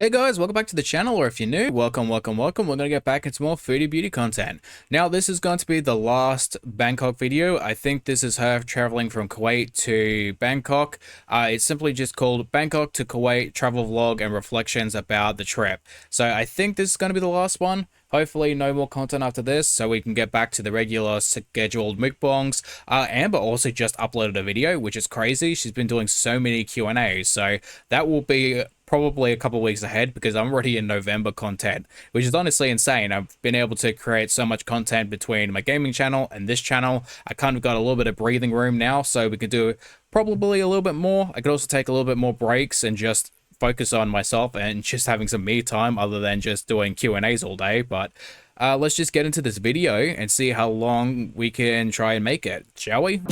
Hey guys, welcome back to the channel, or if you're new, welcome. We're going to get back into more foodie beauty content. Now, this is going to be the last Bangkok video. I think this is her traveling from Kuwait to Bangkok. It's simply just called Bangkok to Kuwait Travel Vlog and Reflections about the trip. So I think this is going to be the last one. Hopefully no more content after this, so we can get back to the regular scheduled mukbangs. Amber also just uploaded a video, which is crazy. She's been doing so many Q&As, so that will be probably a couple weeks ahead because I'm already in November content, which is honestly insane. I've been able to create so much content between my gaming channel and this channel. I kind of got a little bit of breathing room now, so we can do probably a little bit more. I could also take a little bit more breaks and just focus on myself and just having some me time other than just doing Q&As all day. But let's just get into this video and see how long we can try and make it, shall we?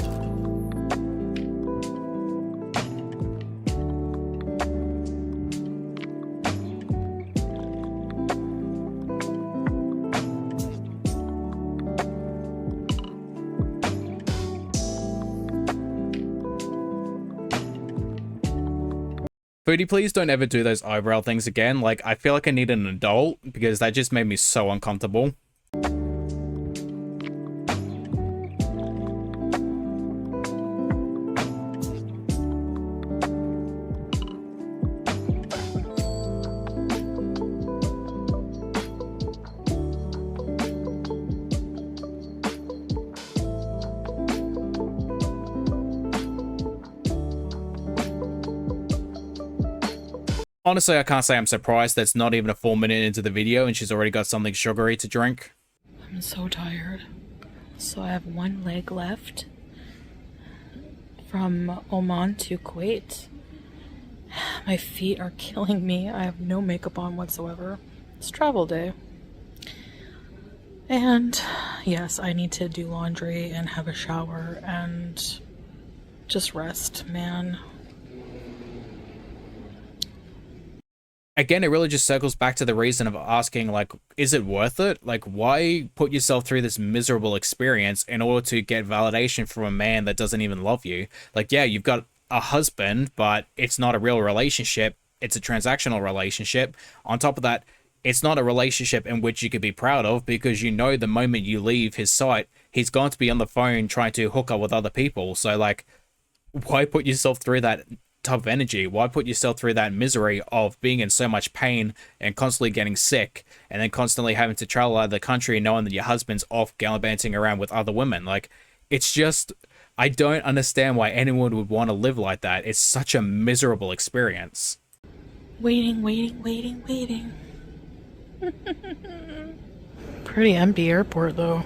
Foodie, please don't ever do those eyebrow things again. Like, I feel like I need an adult because that just made me so uncomfortable. Honestly, I can't say I'm surprised. That's not even a full minute into the video and she's already got something sugary to drink. I'm so tired. So I have one leg left from Oman to Kuwait. My feet are killing me. I have no makeup on whatsoever. It's travel day. And yes, I need to do laundry and have a shower and just rest, man. Again, it really just circles back to the reason of asking, like, is it worth it? Like, why put yourself through this miserable experience in order to get validation from a man that doesn't even love you? Like, yeah, you've got a husband, but it's not a real relationship. It's a transactional relationship. On top of that, it's not a relationship in which you could be proud of because you know the moment you leave his sight, he's going to be on the phone trying to hook up with other people. So, like, why put yourself through that type of energy? Why put yourself through that misery of being in so much pain and constantly getting sick and then constantly having to travel out of the country knowing that your husband's off gallivanting around with other women? Like, it's just, I don't understand why anyone would want to live like that. It's such a miserable experience. Waiting. Pretty empty airport though.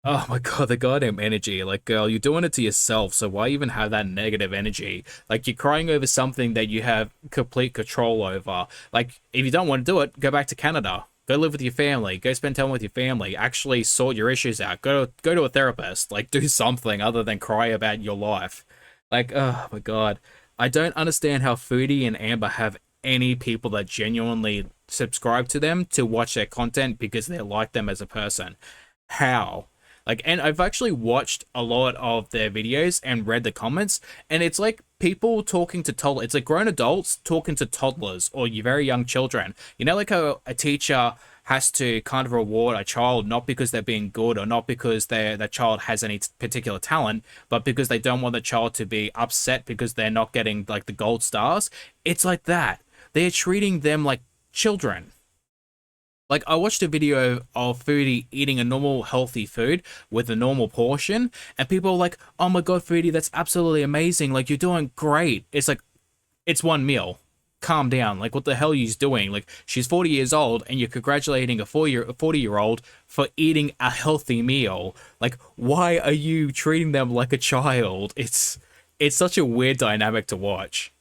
Oh my god, the goddamn energy. Like, girl, you're doing it to yourself, so why even have that negative energy? Like, you're crying over something that you have complete control over. Like, if you don't want to do it, go back to Canada. Go live with your family. Go spend time with your family. Actually sort your issues out. Go to a therapist. Like, do something other than cry about your life. Like, oh my god. I don't understand how Foodie and Amber have any people that genuinely subscribe to them to watch their content because they like them as a person. How? Like, and I've actually watched a lot of their videos and read the comments, and it's like people talking to toddlers. It's like grown adults talking to toddlers or your very young children. You know, like how a teacher has to kind of reward a child not because they're being good or not because that child has any particular talent, but because they don't want the child to be upset because they're not getting like the gold stars. It's like that. They're treating them like children. Like, I watched a video of Foodie eating a normal healthy food with a normal portion, and people are like, oh my god, Foodie, that's absolutely amazing. Like, you're doing great. It's like, it's one meal. Calm down. Like, what the hell are you doing? Like, she's 40 years old, and you're congratulating a 40-year-old for eating a healthy meal. Like, why are you treating them like a child? It's such a weird dynamic to watch.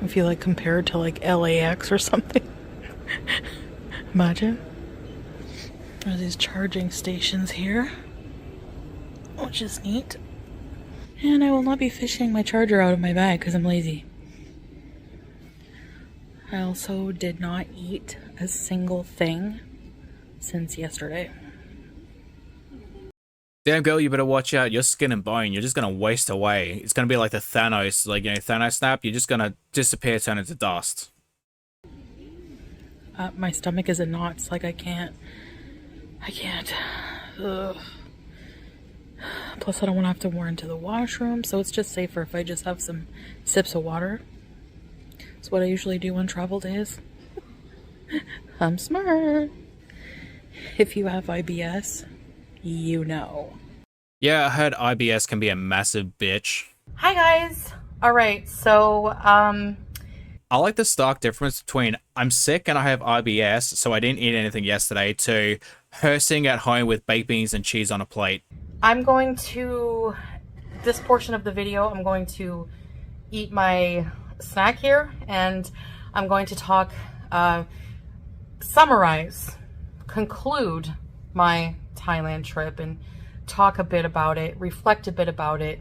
I feel like compared to like LAX or something. Imagine. There's these charging stations here, which is neat. And I will not be fishing my charger out of my bag because I'm lazy. I also did not eat a single thing since yesterday. Damn, girl, you better watch out. Your skin and bone, you're just gonna waste away. It's gonna be like the Thanos, like, you know, Thanos snap. You're just gonna disappear, turn into dust. My stomach is in knots. Like I can't. Ugh. Plus, I don't want to have to run to the washroom, so it's just safer if I just have some sips of water. It's what I usually do on travel days. I'm smart. If you have IBS, you know. Yeah, I heard IBS can be a massive bitch. Hi guys. All right, so I like the stark difference between I'm sick and I have IBS, so I didn't eat anything yesterday, to her sitting at home with baked beans and cheese on a plate. I'm going to, this portion of the video, I'm going to eat my snack here, and I'm going to talk, summarize, conclude my Thailand trip and talk a bit about it, reflect a bit about it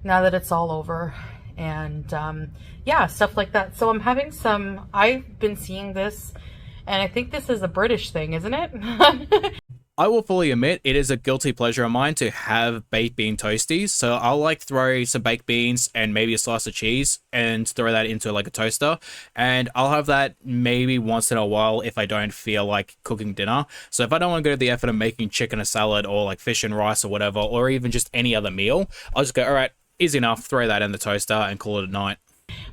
now that it's all over, and yeah, stuff like that. So I'm having some, I've been seeing this, and I think this is a British thing, isn't it? I will fully admit it is a guilty pleasure of mine to have baked bean toasties. So I'll like throw some baked beans and maybe a slice of cheese and throw that into like a toaster. And I'll have that maybe once in a while if I don't feel like cooking dinner. So if I don't want to go to the effort of making chicken or salad or like fish and rice or whatever, or even just any other meal, I'll just go, all right, easy enough, throw that in the toaster and call it a night.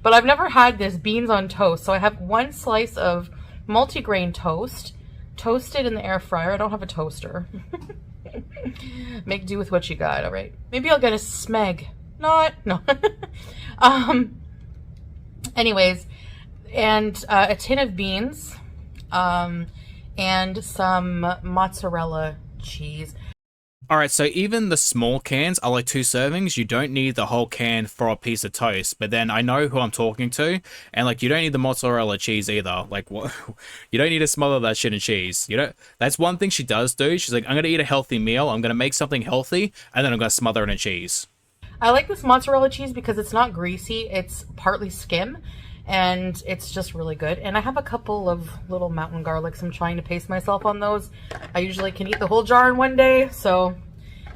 But I've never had this beans on toast. So I have one slice of multigrain toast, toasted in the air fryer. I don't have a toaster. Make do with what you got, all right? Maybe I'll get a smeg. No. Anyways, and a tin of beans, and some mozzarella cheese. All right, so even the small cans are like 2 servings. You don't need the whole can for a piece of toast. But then I know who I'm talking to, and like you don't need the mozzarella cheese either. Like what? You don't need to smother that shit in cheese. You know, that's one thing she does do. She's like, I'm gonna eat a healthy meal. I'm gonna make something healthy, and then I'm gonna smother it in cheese. I like this mozzarella cheese because it's not greasy. It's partly skim, and it's just really good. And I have a couple of little mountain garlics. I'm trying to pace myself on those. I usually can eat the whole jar in one day. So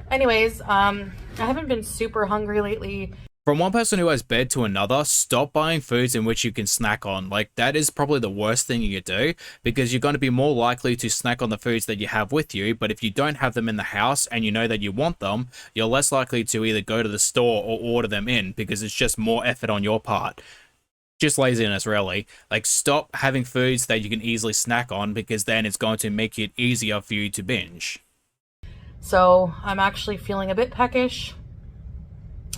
anyways, I haven't been super hungry lately. From one person who has bed to another, stop buying foods in which you can snack on. Like, that is probably the worst thing you could do, because you're going to be more likely to snack on the foods that you have with you. But if you don't have them in the house and you know that you want them, you're less likely to either go to the store or order them in, because it's just more effort on your part. Just laziness, really. Like, stop having foods that you can easily snack on, because then it's going to make it easier for you to binge. So I'm actually feeling a bit peckish.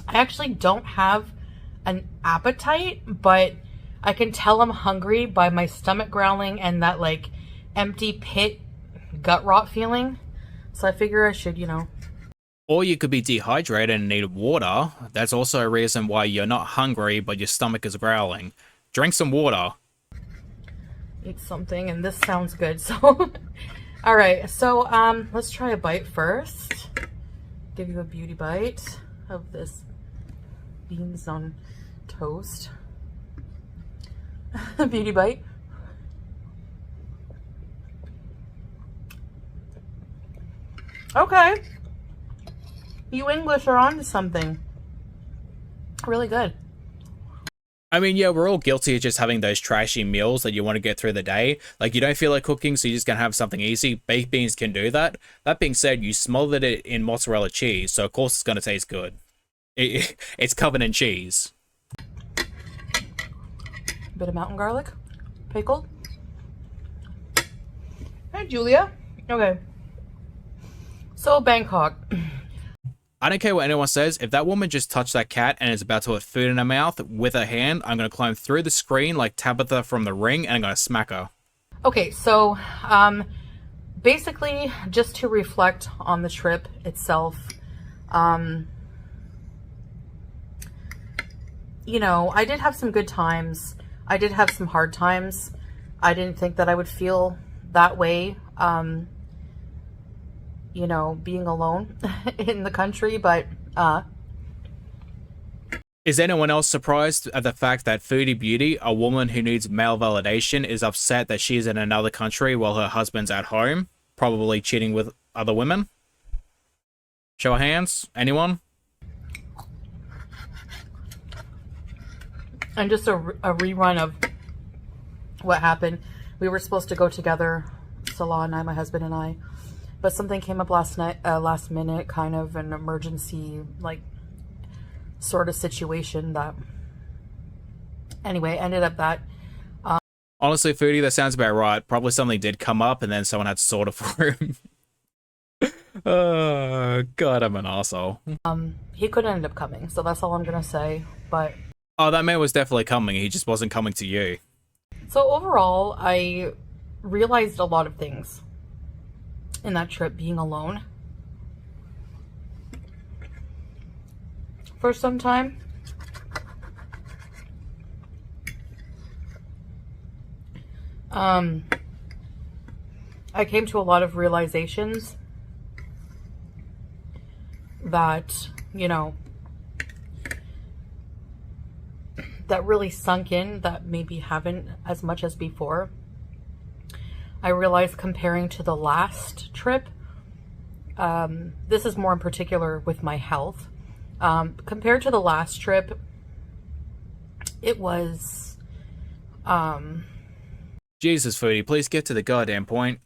I actually don't have an appetite, but I can tell I'm hungry by my stomach growling and that like empty pit gut rot feeling. So I figure I should, Or you could be dehydrated and need water. That's also a reason why you're not hungry, but your stomach is growling. Drink some water. Eat something, and this sounds good. So, all right. So, let's try a bite first. Give you a beauty bite of this beans on toast. Beauty bite. Okay. You English are onto something. Really good. I mean, yeah, we're all guilty of just having those trashy meals that you want to get through the day. Like, you don't feel like cooking, so you're just going to have something easy. Baked beans can do that. That being said, you smothered it in mozzarella cheese, so of course it's going to taste good. It's covered in cheese. Bit of mountain garlic, pickled. Hi, Julia. Okay. So, Bangkok. I don't care what anyone says. If that woman just touched that cat and is about to put food in her mouth with her hand, I'm going to climb through the screen like Tabitha from The Ring, and I'm going to smack her. Okay, so basically, just to reflect on the trip itself, I did have some good times. I did have some hard times. I didn't think that I would feel that way, being alone in the country, but Is anyone else surprised at the fact that Foodie Beauty, a woman who needs male validation, is upset that she's in another country while her husband's at home, probably cheating with other women? Show of hands. Anyone? and just a rerun of what happened. We were supposed to go together, Salah and I, my husband and I, but something came up last minute, kind of an emergency, like, sort of situation that, anyway, ended up that. Honestly, Foodie, that sounds about right. Probably something did come up and then someone had to sort it for him. Oh, God, I'm an asshole. He couldn't end up coming, so that's all I'm gonna say, but... Oh, that man was definitely coming. He just wasn't coming to you. So overall, I realized a lot of things in that trip being alone. For some time. I came to a lot of realizations that, you know, that really sunk in, that maybe haven't as much as before. I realized comparing to the last trip, this is more in particular with my health. Compared to the last trip, it was... Jesus, Foodie, please get to the goddamn point.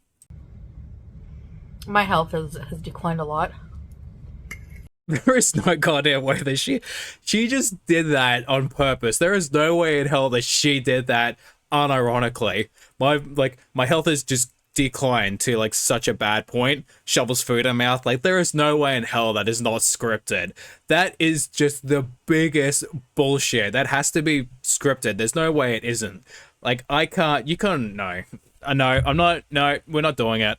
My health has declined a lot. There is no goddamn way that she just did that on purpose. There is no way in hell that she did that unironically. My health has just declined to like such a bad point. Shovels food in her mouth. Like, there is no way in hell that is not scripted. That is just the biggest bullshit. That has to be scripted. There's no way it isn't. Like, you can't, no. No, I'm not, no, we're not doing it.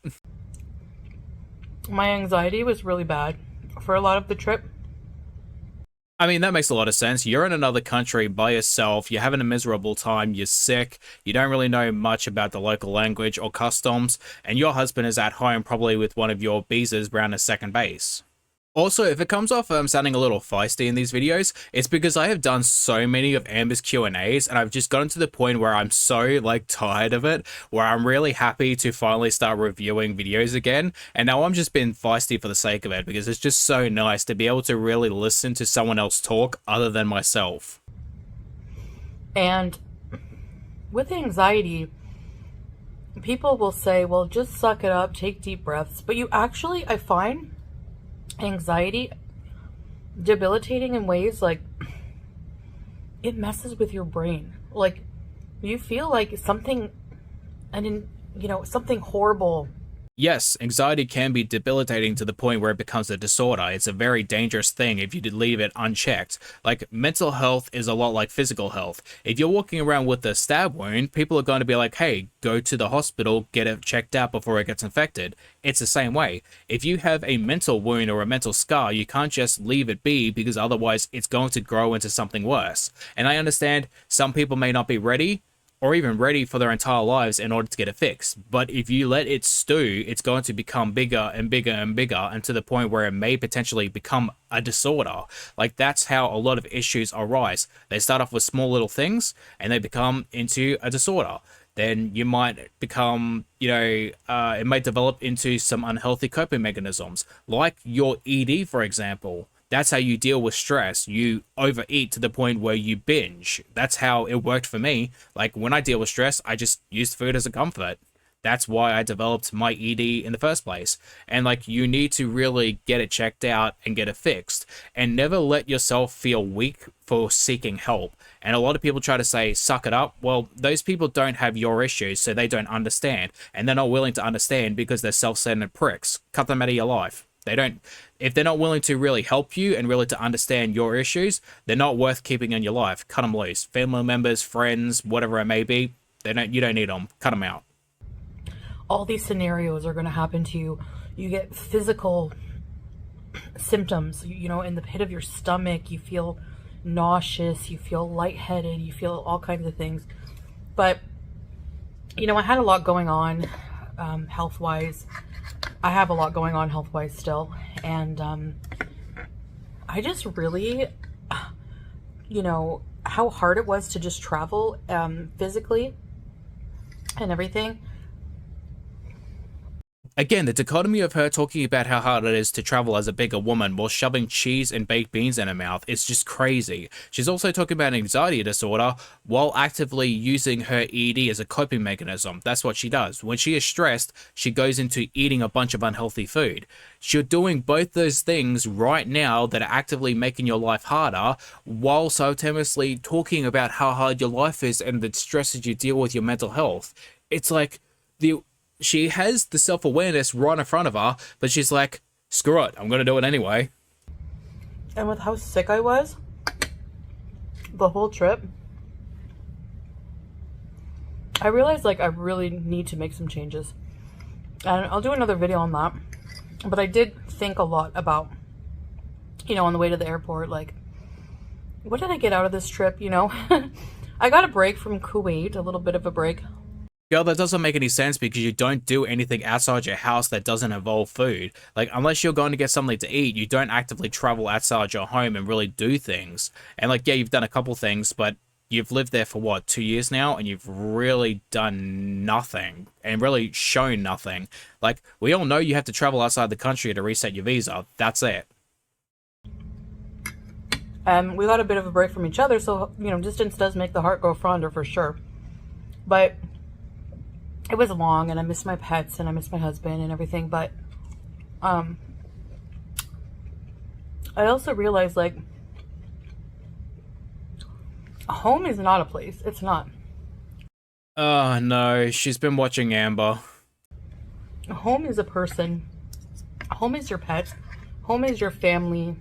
My anxiety was really bad for a lot of the trip. I mean, that makes a lot of sense. You're in another country by yourself, you're having a miserable time, you're sick, you don't really know much about the local language or customs, and your husband is at home probably with one of your beezers round a second base. Also, if it comes off sounding a little feisty in these videos, it's because I have done so many of Amber's Q&As, and I've just gotten to the point where I'm so, like, tired of it, where I'm really happy to finally start reviewing videos again, and now I'm just being feisty for the sake of it, because it's just so nice to be able to really listen to someone else talk other than myself. And with anxiety, people will say, well, just suck it up, take deep breaths, but you actually, I find anxiety debilitating in ways like it messes with your brain. Like, you feel like something, something horrible. Yes, anxiety can be debilitating to the point where it becomes a disorder. It's a very dangerous thing if you leave it unchecked. Like, mental health is a lot like physical health. If you're walking around with a stab wound, people are going to be like, hey, go to the hospital, get it checked out before it gets infected. It's the same way. If you have a mental wound or a mental scar, you can't just leave it be, because otherwise it's going to grow into something worse. And I understand some people may not be ready, or even ready for their entire lives in order to get it fixed. But if you let it stew, it's going to become bigger and bigger and bigger, and to the point where it may potentially become a disorder. Like, that's how a lot of issues arise. They start off with small little things, and they become into a disorder. Then you might become, it might develop into some unhealthy coping mechanisms, like your ED, for example. That's how you deal with stress. You overeat to the point where you binge. That's how it worked for me. Like, when I deal with stress, I just used food as a comfort. That's why I developed my ED in the first place. And, like, you need to really get it checked out and get it fixed. And never let yourself feel weak for seeking help. And a lot of people try to say, suck it up. Well, those people don't have your issues, so they don't understand. And they're not willing to understand because they're self-centered pricks. Cut them out of your life. If they're not willing to really help you and really to understand your issues, they're not worth keeping in your life. Cut them loose. Family members, friends, whatever it may be, you don't need them. Cut them out. All these scenarios are going to happen to you. You get physical symptoms, in the pit of your stomach. You feel nauseous, you feel lightheaded, you feel all kinds of things. But, I had a lot going on health-wise. I have a lot going on health-wise still, and I just really, how hard it was to just travel physically and everything. Again, the dichotomy of her talking about how hard it is to travel as a bigger woman while shoving cheese and baked beans in her mouth is just crazy. She's also talking about an anxiety disorder while actively using her ED as a coping mechanism. That's what she does. When she is stressed, she goes into eating a bunch of unhealthy food. You're doing both those things right now that are actively making your life harder while simultaneously talking about how hard your life is and the stresses you deal with your mental health. It's like the she has the self-awareness right in front of her, but she's like, screw it, I'm gonna do it anyway. And with how sick I was the whole trip, I realized like I really need to make some changes. And I'll do another video on that. But I did think a lot about, on the way to the airport, like, what did I get out of this trip, I got a break from Kuwait, a little bit of a break. Girl, that doesn't make any sense because you don't do anything outside your house that doesn't involve food. Like, unless you're going to get something to eat, you don't actively travel outside your home and really do things. And like, yeah, you've done a couple things, but you've lived there for what, 2 years now, and you've really done nothing and really shown nothing. Like, we all know you have to travel outside the country to reset your visa. That's it. We got a bit of a break from each other, so, distance does make the heart grow fonder for sure. But it was long, and I missed my pets, and I missed my husband and everything, but I also realized, like, home is not a place. It's not. Oh, no. She's been watching Amber. Home is a person. Home is your pet. Home is your family.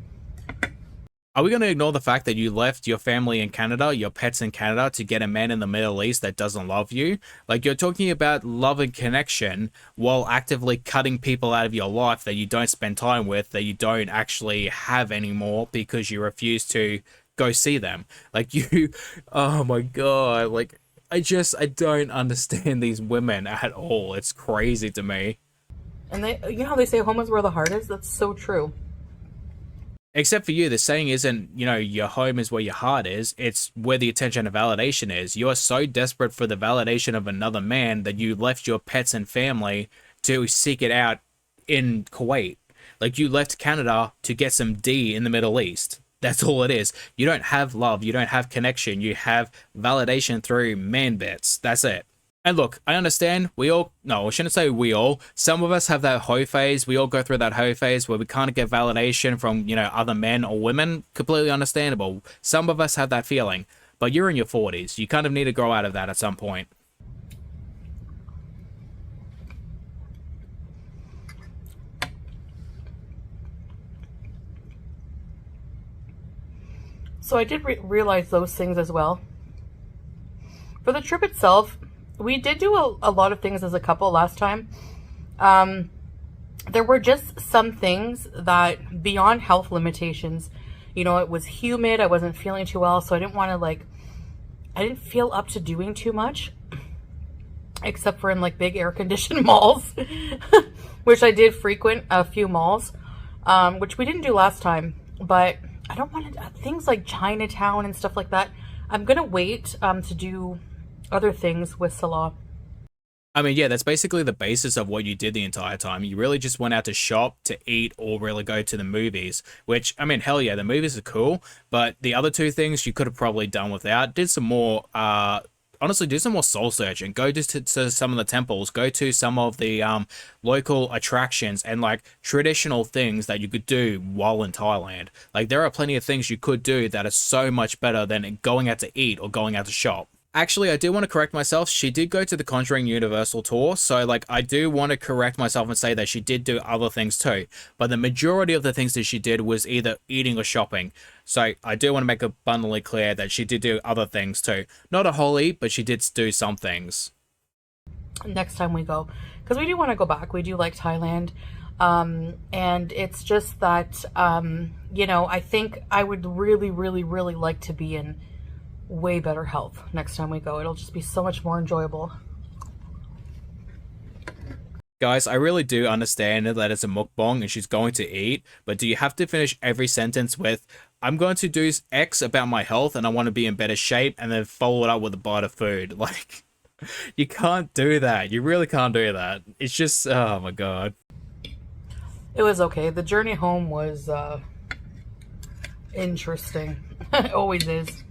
Are we going to ignore the fact that you left your family in Canada, your pets in Canada, to get a man in the Middle East that doesn't love you? Like, you're talking about love and connection while actively cutting people out of your life that you don't spend time with, that you don't actually have anymore because you refuse to go see them. Like, oh my God. Like, I don't understand these women at all. It's crazy to me. And how they say home is where the heart is? That's so true. Except for you, the saying isn't, your home is where your heart is. It's where the attention and validation is. You are so desperate for the validation of another man that you left your pets and family to seek it out in Kuwait. Like, you left Canada to get some D in the Middle East. That's all it is. You don't have love. You don't have connection. You have validation through man bits. That's it. And look, I understand I shouldn't say we all. Some of us have that hoe phase. We all go through that hoe phase where we can't get validation from, other men or women. Completely understandable. Some of us have that feeling. But you're in your 40s. You kind of need to grow out of that at some point. So I did realize those things as well. For the trip itself, we did do a lot of things as a couple last time. There were just some things that beyond health limitations, it was humid. I wasn't feeling too well. So I didn't want to I didn't feel up to doing too much except for in like big air conditioned malls, which I did frequent a few malls, which we didn't do last time, but I don't want to, things like Chinatown and stuff like that. I'm going to wait to do other things with Salah. I mean, yeah, that's basically the basis of what you did the entire time. You really just went out to shop, to eat, or really go to the movies, which, I mean, hell yeah, the movies are cool, but the other two things you could have probably done without. Did some more, honestly, do some more soul searching. Go just to some of the temples, go to some of the local attractions and like traditional things that you could do while in Thailand. Like, there are plenty of things you could do that are so much better than going out to eat or going out to shop. Actually, I do want to correct myself. She did go to the Conjuring Universal Tour, so like I do want to correct myself and say that she did do other things too. But the majority of the things that she did was either eating or shopping. So I do want to make abundantly clear that she did do other things too. Not a whole heap, but she did do some things. Next time we go, because we do want to go back. We do like Thailand. And it's just that, I think I would really, really, really like to be in way better health next time we go. It'll just be so much more enjoyable. Guys, I really do understand that it's a mukbang and she's going to eat, but do you have to finish every sentence with, I'm going to do X about my health and I want to be in better shape, and then follow it up with a bite of food? Like, You can't do that. You really can't do that. It's just, oh my god. It was okay. The journey home was interesting. It always is.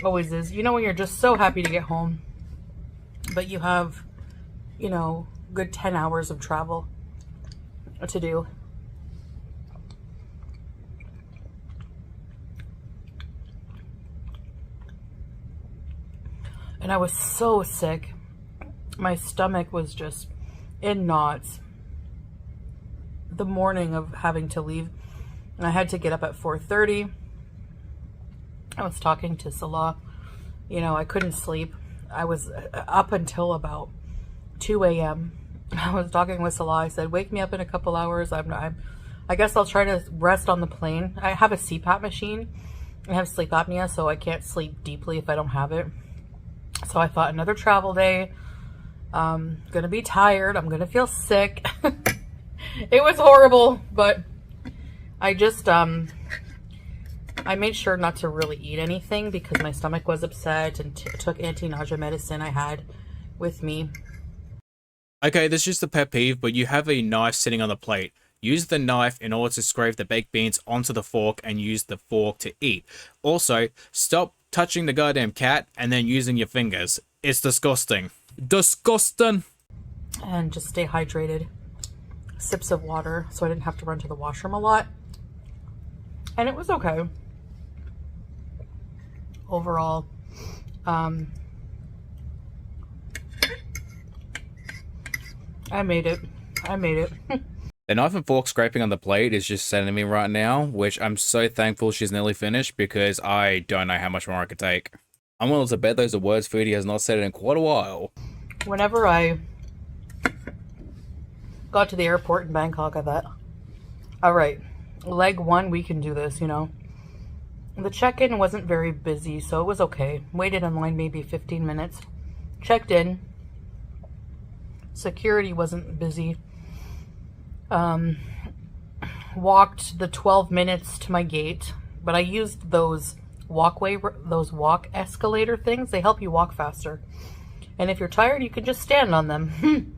Always is. You know, when you're just so happy to get home, but you have, you know, good 10 hours of travel to do. And I was so sick. My stomach was just in knots the morning of having to leave. And I had to get up at 4:30. I was talking to Salah. You know, I couldn't sleep. I was up until about 2 a.m. I was talking with Salah. I said, wake me up in a couple hours. I guess I'll try to rest on the plane. I have a CPAP machine. I have sleep apnea, so I can't sleep deeply if I don't have it. So I thought, another travel day. Gonna be tired. I'm gonna feel sick. It was horrible, but I just, I made sure not to really eat anything because my stomach was upset, and took anti-nausea medicine I had with me. Okay, this is just a pet peeve, but you have a knife sitting on the plate. Use the knife in order to scrape the baked beans onto the fork and use the fork to eat. Also, stop touching the goddamn cat and then using your fingers. It's disgusting. Disgusting! And just stay hydrated. Sips of water so I didn't have to run to the washroom a lot. And it was okay. Overall, I made it. I made it. The knife and fork scraping on the plate is just sending me right now, which I'm so thankful she's nearly finished because I don't know how much more I could take. I'm willing to bet those are words Foodie has not said in quite a while. Whenever I got to the airport in Bangkok, I thought, all right, leg one, we can do this, you know. The check-in wasn't very busy, so it was okay. Waited in line maybe 15 minutes. Checked in. Security wasn't busy. Walked the 12 minutes to my gate, but I used those walk escalator things. They help you walk faster. And if you're tired, you can just stand on them.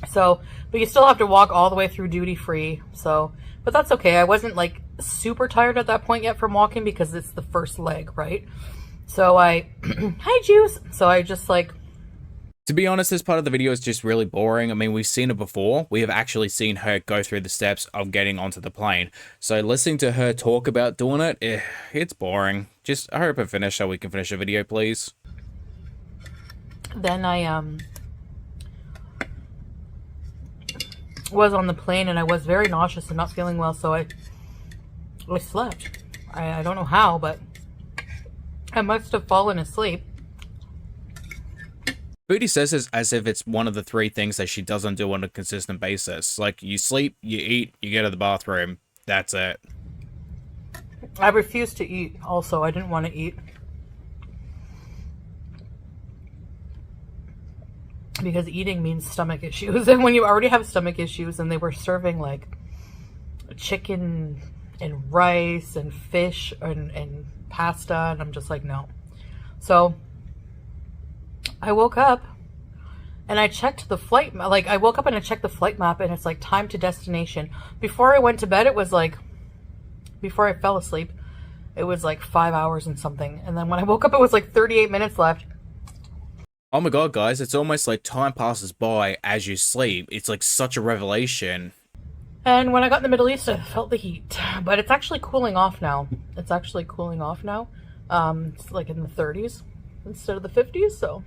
So, but you still have to walk all the way through duty free. So, but that's okay. I wasn't like super tired at that point yet from walking because it's the first leg, right? So hi Juice. So I just like, to be honest, this part of the video is just really boring. I mean, we've seen it before. We have actually seen her go through the steps of getting onto the plane. So listening to her talk about doing it, it's boring. Just, I hope it finished so we can finish the video, please. Then I was on the plane and I was very nauseous and not feeling well, so I slept. I don't know how, but I must have fallen asleep. Foodie says this as if it's one of the 3 things that she doesn't do on a consistent basis. Like, you sleep, you eat, you go to the bathroom. That's it. I refused to eat also. I didn't want to eat. Because eating means stomach issues. And when you already have stomach issues and they were serving like chicken and rice and fish and pasta, and I'm just like, no. So I woke up and I checked the flight, like I woke up and I checked the flight map and it's like time to destination. Before I went to bed, it was like, before I fell asleep, it was like 5 hours and something. And then when I woke up, it was like 38 minutes left. Oh my god, guys, it's almost like time passes by as you sleep. It's like such a revelation. And when I got in the Middle East, I felt the heat. But it's actually cooling off now. It's actually cooling off now. It's like in the 30s instead of the 50s, so,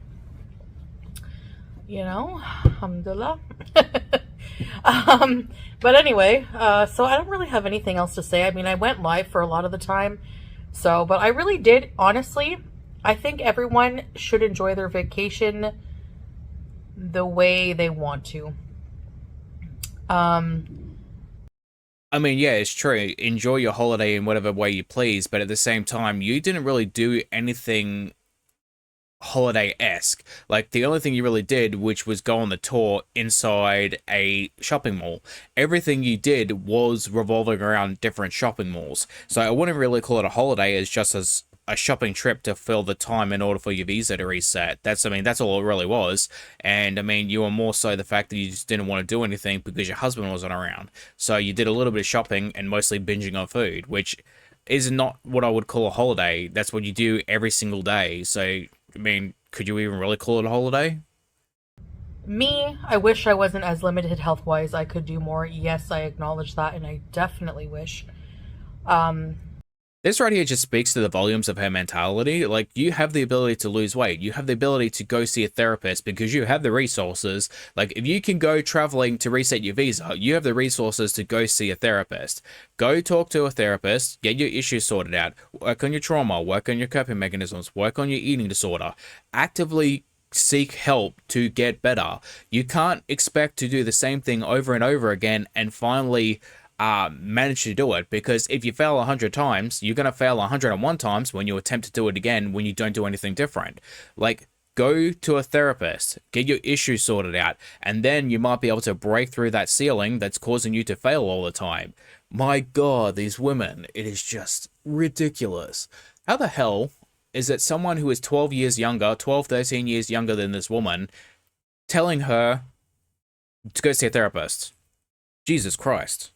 you know, alhamdulillah. But anyway, so I don't really have anything else to say. I mean, I went live for a lot of the time, so, but I really did, honestly, I think everyone should enjoy their vacation the way they want to. I mean, yeah, it's true. Enjoy your holiday in whatever way you please, but at the same time, you didn't really do anything holiday-esque. Like, the only thing you really did, which was go on the tour inside a shopping mall. Everything you did was revolving around different shopping malls. So I wouldn't really call it a holiday, it's just as a shopping trip to fill the time in order for your visa to reset. I mean, that's all it really was. And I mean, you were more so the fact that you just didn't want to do anything because your husband wasn't around. So you did a little bit of shopping and mostly binging on food, which is not what I would call a holiday. That's what you do every single day. So, I mean, could you even really call it a holiday? Me, I wish I wasn't as limited health wise. I could do more. Yes, I acknowledge that, and I definitely wish. Um, This right here just speaks to the volumes of her mentality. Like, you have the ability to lose weight. You have the ability to go see a therapist because you have the resources. Like, if you can go traveling to reset your visa, you have the resources to go see a therapist. Go talk to a therapist, get your issues sorted out, work on your trauma, work on your coping mechanisms, work on your eating disorder. Actively seek help to get better. You can't expect to do the same thing over and over again and finally manage to do it, because if you fail 100 times, you're going to fail 101 times when you attempt to do it again when you don't do anything different. Like, go to a therapist, get your issues sorted out, and then you might be able to break through that ceiling that's causing you to fail all the time. My God, these women, it is just ridiculous. How the hell is it someone who is 12 years younger, 12, 13 years younger than this woman, telling her to go see a therapist? Jesus Christ.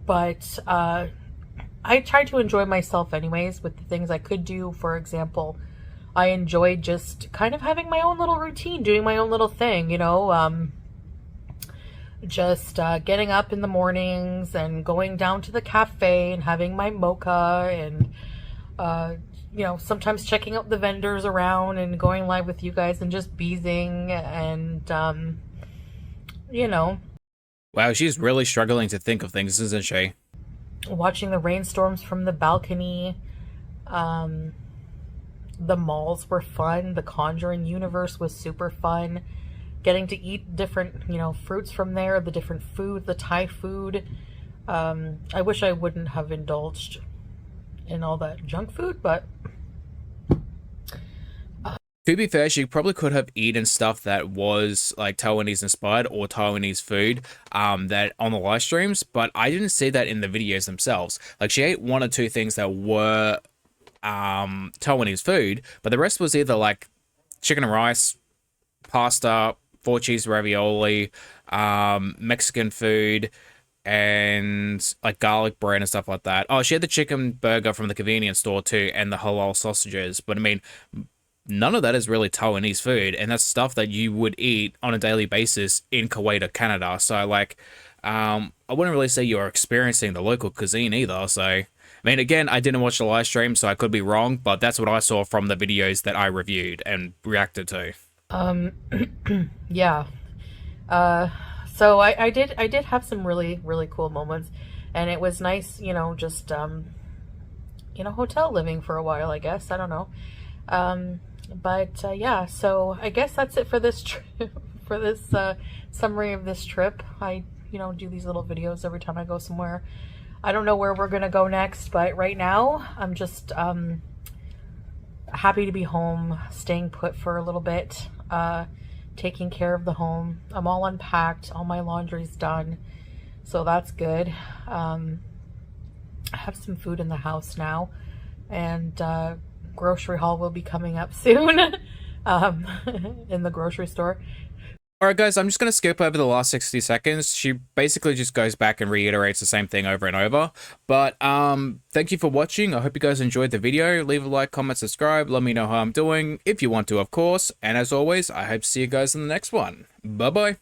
but I try to enjoy myself anyways with the things I could do. For example, I enjoyed just kind of having my own little routine, doing my own little thing, just getting up in the mornings and going down to the cafe and having my mocha and, sometimes checking out the vendors around and going live with you guys and just beezing and, you know, Wow, she's really struggling to think of things, isn't she? watching the rainstorms from the balcony. Um, the malls were fun. The Conjuring universe was super fun. Getting to eat different, fruits from there, the different food, the Thai food. I wish I wouldn't have indulged in all that junk food, but To be fair, she probably could have eaten stuff that was like Taiwanese inspired or Taiwanese food that on the live streams, but I didn't see that in the videos themselves. Like, she ate one or two things that were Taiwanese food, but the rest was either like chicken and rice, pasta, four cheese ravioli, Mexican food, and like garlic bread and stuff like that. Oh, she had the chicken burger from the convenience store too, and the halal sausages. But I mean, none of that is really Taiwanese food, and that's stuff that you would eat on a daily basis in Kuwait or Canada. So like, I wouldn't really say you're experiencing the local cuisine either. So, I mean, again, I didn't watch the live stream, so I could be wrong, but that's what I saw from the videos that I reviewed and reacted to. yeah. So I did have some really, really cool moments, and it was nice, just, hotel living for a while, I guess. I don't know. Yeah, so I guess that's it for this trip, for this summary of this trip. I, do these little videos every time I go somewhere. I don't know where we're gonna go next, but right now I'm just happy to be home, staying put for a little bit, taking care of the home. I'm all unpacked, all my laundry's done, so that's good. I have some food in the house now, and grocery haul will be coming up soon in the grocery store. Alright guys, I'm just going to skip over the last 60 seconds. She basically just goes back and reiterates the same thing over and over. But thank you for watching. I hope you guys enjoyed the video. Leave a like, comment, subscribe. Let me know how I'm doing if you want to, of course. And as always, I hope to see you guys in the next one. Bye-bye.